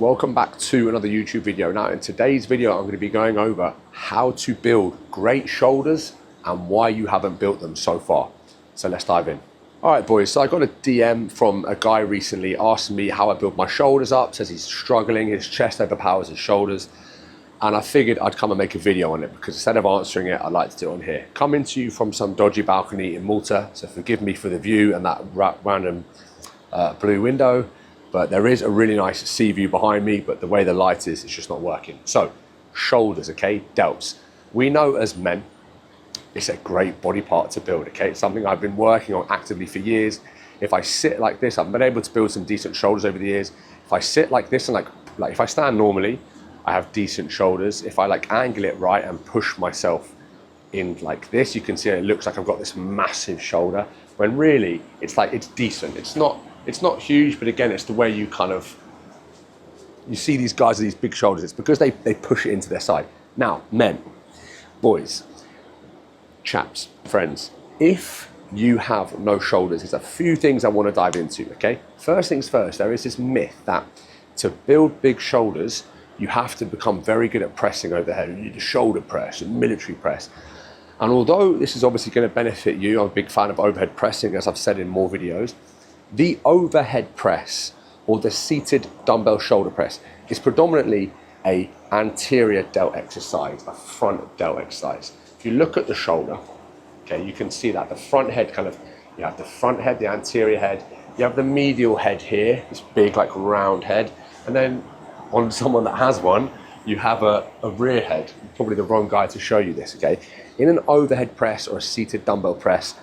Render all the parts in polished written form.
welcome back to another YouTube video. Now in today's video I'm going to be going over how to build great shoulders and why you haven't built them so far. So let's dive in. Alright boys, so I got a DM from a guy recently asking me how I build my shoulders up, says he's struggling, his chest overpowers his shoulders, and I figured I'd come and make a video on it because instead of answering it, I'd like to do it on here. Coming to you from some dodgy balcony in Malta, so forgive me for the view and that random blue window. But there is a really nice sea view behind me, but the way the light is, it's just not working. So, shoulders, okay, delts. We know as men, it's a great body part to build, okay? It's something I've been working on actively for years. If I sit like this, I've been able to build some decent shoulders over the years. If I sit like this and like if I stand normally, I have decent shoulders. If I like angle it right and push myself in like this, you can see it looks like I've got this massive shoulder, when really it's like, it's decent. It's not huge, but again, it's the way you see these guys with these big shoulders. It's because they push it into their side. Now, men, boys, chaps, friends, if you have no shoulders, there's a few things I want to dive into, okay? First things first, there is this myth that to build big shoulders, you have to become very good at pressing overhead. You need a shoulder press and military press. And although this is obviously going to benefit you, I'm a big fan of overhead pressing, as I've said in more videos. The overhead press or the seated dumbbell shoulder press is predominantly an anterior delt exercise, a front delt exercise. If you look at the shoulder, okay, you can see that the front head you have the front head, the anterior head, you have the medial head here, this big like round head, and then on someone that has one, you have a rear head. Probably the wrong guy to show you this, okay? In an overhead press or a seated dumbbell press,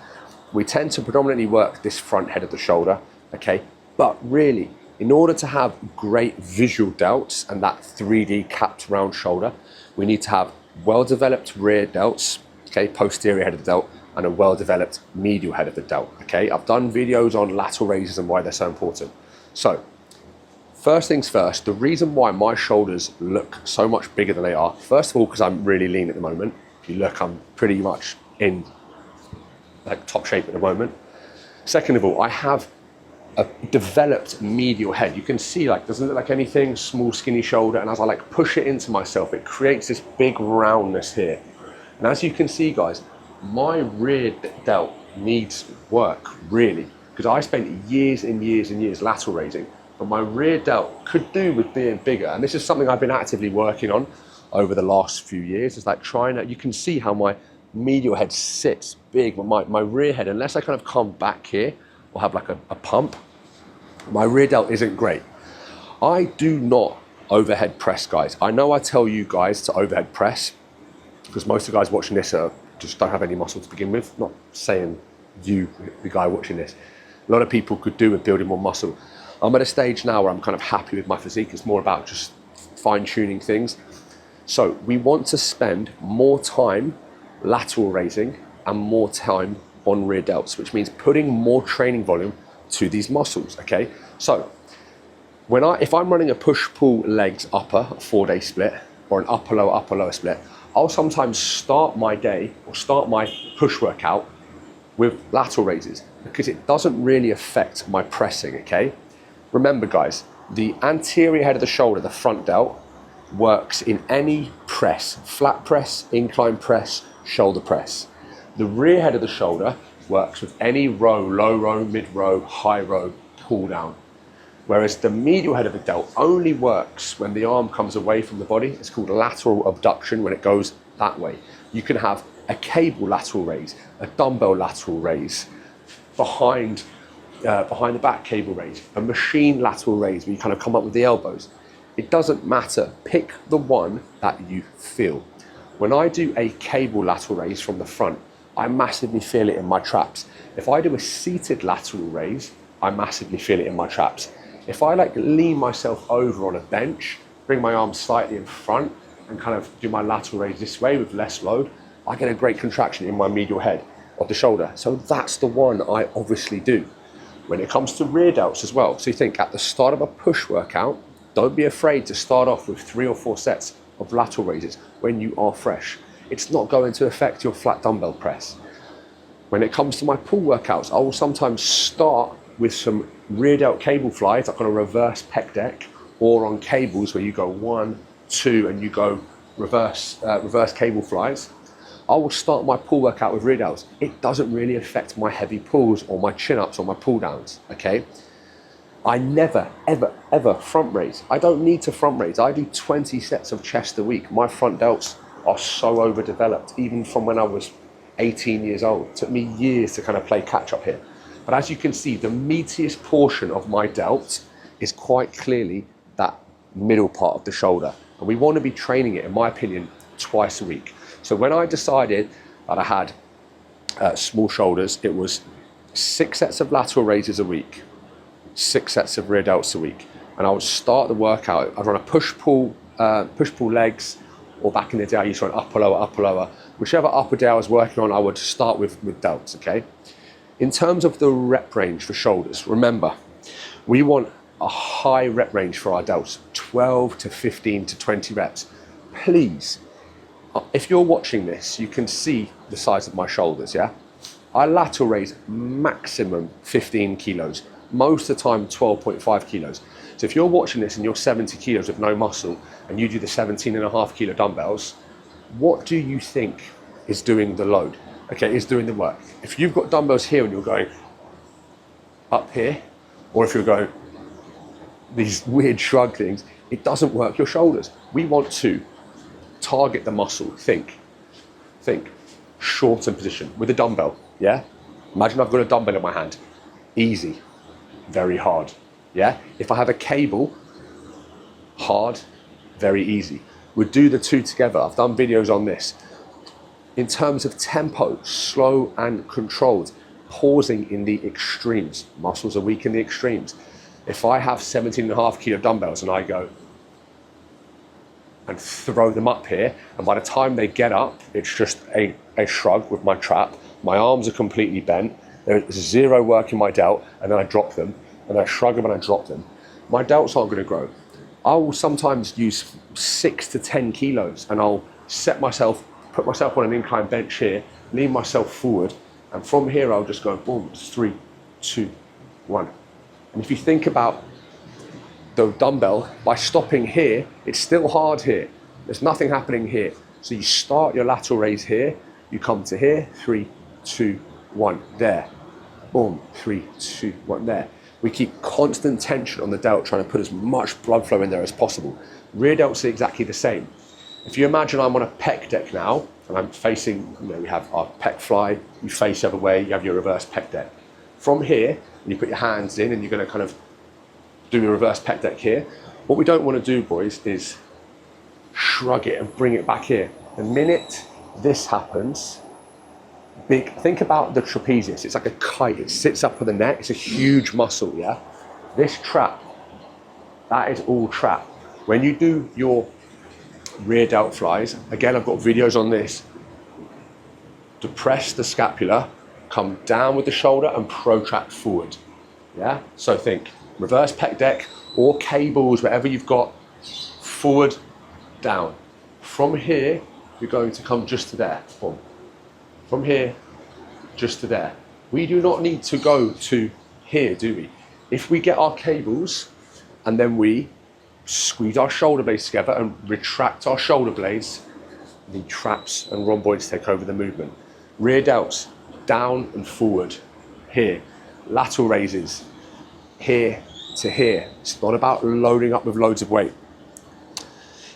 we tend to predominantly work this front head of the shoulder, okay? But really, in order to have great visual delts and that 3D capped round shoulder, we need to have well-developed rear delts, okay? Posterior head of the delt, and a well-developed medial head of the delt, okay? I've done videos on lateral raises and why they're so important. So, first things first, the reason why my shoulders look so much bigger than they are, first of all, because I'm really lean at the moment. If you look, I'm pretty much in like top shape at the moment. Second of all, I have a developed medial head. You can see like, doesn't look like anything, small skinny shoulder, and as I like push it into myself, it creates this big roundness here. And as you can see guys, my rear delt needs work really, because I spent years and years and years lateral raising, but my rear delt could do with being bigger. And this is something I've been actively working on over the last few years. It's like you can see how my medial head sits big, but my rear head, unless I kind of come back here or have like a pump, my rear delt isn't great. I do not overhead press, guys. I know I tell you guys to overhead press because most of the guys watching this just don't have any muscle to begin with. Not saying you, the guy watching this. A lot of people could do with building more muscle. I'm at a stage now where I'm kind of happy with my physique. It's more about just fine-tuning things. So we want to spend more time lateral raising and more time on rear delts, which means putting more training volume to these muscles, okay? So if I'm running a push-pull legs upper, a 4-day split, or an upper lower split, I'll sometimes start my day or start my push workout with lateral raises because it doesn't really affect my pressing, okay? Remember guys, the anterior head of the shoulder, the front delt, works in any press, flat press, incline press, shoulder press. The rear head of the shoulder works with any row, low row, mid row, high row, pull down. Whereas the medial head of the delt only works when the arm comes away from the body. It's called lateral abduction when it goes that way. You can have a cable lateral raise, a dumbbell lateral raise, behind the back cable raise, a machine lateral raise where you kind of come up with the elbows. It doesn't matter, pick the one that you feel. When I do a cable lateral raise from the front, I massively feel it in my traps. If I do a seated lateral raise, I massively feel it in my traps. If I like lean myself over on a bench, bring my arms slightly in front and kind of do my lateral raise this way with less load, I get a great contraction in my medial head of the shoulder. So that's the one I obviously do. When it comes to rear delts as well, so you think at the start of a push workout, don't be afraid to start off with 3 or 4 sets of lateral raises when you are fresh. It's not going to affect your flat dumbbell press. When it comes to my pull workouts, I will sometimes start with some rear delt cable flies, like on a reverse pec deck, or on cables where you go 1, 2, and you go reverse cable flies, I will start my pull workout with rear delts. It doesn't really affect my heavy pulls or my chin-ups or my pull-downs, okay? I never, ever, ever front raise. I don't need to front raise. I do 20 sets of chest a week. My front delts are so overdeveloped, even from when I was 18 years old. It took me years to kind of play catch up here. But as you can see, the meatiest portion of my delt is quite clearly that middle part of the shoulder. And we want to be training it, in my opinion, twice a week. So when I decided that I had small shoulders, it was 6 sets of lateral raises a week, 6 sets of rear delts a week. And I would start the workout, I'd run a push-pull legs, or back in the day I used to run upper, lower. Whichever upper day I was working on, I would start with delts, okay? In terms of the rep range for shoulders, remember, we want a high rep range for our delts, 12 to 15 to 20 reps. Please, if you're watching this, you can see the size of my shoulders, yeah? I lateral raise maximum 15 kilos, most of the time 12.5 kilos. So if you're watching this and you're 70 kilos with no muscle and you do the 17.5 kilo dumbbells, what do you think is doing the load? Okay, is doing the work. If you've got dumbbells here and you're going up here, or if you're going these weird shrug things, it doesn't work your shoulders. We want to target the muscle. Think, shorten position with a dumbbell, yeah? Imagine I've got a dumbbell in my hand. Easy, very hard, yeah? If I have a cable, hard, very easy. We do the two together. I've done videos on this. In terms of tempo, slow and controlled, pausing in the extremes. Muscles are weak in the extremes. If I have 17.5 kilo dumbbells and I go and throw them up here, and by the time they get up, it's just a shrug with my trap. My arms are completely bent. There's zero work in my delt, and then I drop them, and I shrug them and I drop them. My delts aren't going to grow. I will sometimes use 6 to 10 kilos, and I'll put myself on an incline bench here, lean myself forward, and from here I'll just go boom, 3, 2, 1. And if you think about the dumbbell, by stopping here, it's still hard here. There's nothing happening here. So you start your lateral raise here, you come to here, 3, 2, 1, there. Boom, 3, 2, 1, there. We keep constant tension on the delt, trying to put as much blood flow in there as possible. Rear delts are exactly the same. If you imagine I'm on a pec deck now, and I'm facing, we have our pec fly, you face the other way, you have your reverse pec deck. From here, you put your hands in and you're going to kind of do your reverse pec deck here. What we don't want to do, boys, is shrug it and bring it back here. The minute this happens, think about the trapezius. It's like a kite. It sits up with the neck. It's a huge muscle, yeah? This trap, that is all trap. When you do your rear delt flies, again, I've got videos on this. Depress the scapula, come down with the shoulder and protract forward, yeah? So think reverse pec deck or cables, whatever you've got, forward, down. From here, you're going to come just to there, boom. From here, just to there. We do not need to go to here, do we? If we get our cables and then we squeeze our shoulder blades together and retract our shoulder blades, the traps and rhomboids take over the movement. Rear delts, down and forward, here. Lateral raises, here to here. It's not about loading up with loads of weight.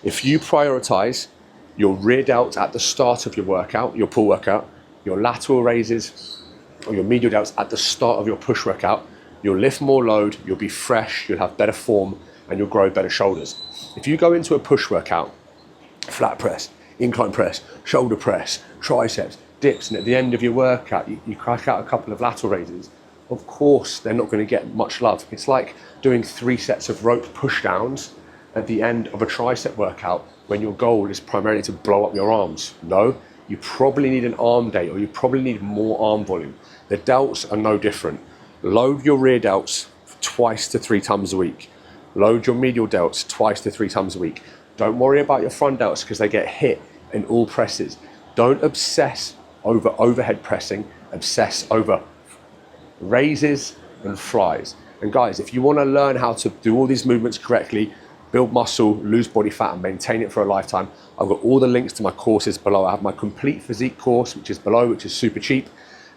If you prioritize your rear delts at the start of your workout, your pull workout, your lateral raises or your medial delts at the start of your push workout, you'll lift more load, you'll be fresh, you'll have better form, and you'll grow better shoulders. If you go into a push workout, flat press, incline press, shoulder press, triceps, dips, and at the end of your workout, you crack out a couple of lateral raises, of course, they're not going to get much love. It's like doing 3 sets of rope push downs at the end of a tricep workout when your goal is primarily to blow up your arms. No, you probably need an arm day, or you probably need more arm volume. The delts are no different. Load your rear delts 2 to 3 times a week. Load your medial delts 2 to 3 times a week. Don't worry about your front delts because they get hit in all presses. Don't obsess over overhead pressing, obsess over raises and flies. And guys, if you want to learn how to do all these movements correctly, build muscle, lose body fat, and maintain it for a lifetime, I've got all the links to my courses below. I have my complete physique course, which is below, which is super cheap.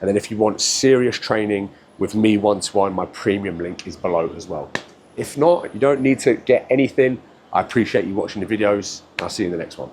And then if you want serious training with me one-to-one, my premium link is below as well. If not, you don't need to get anything. I appreciate you watching the videos, and I'll see you in the next one.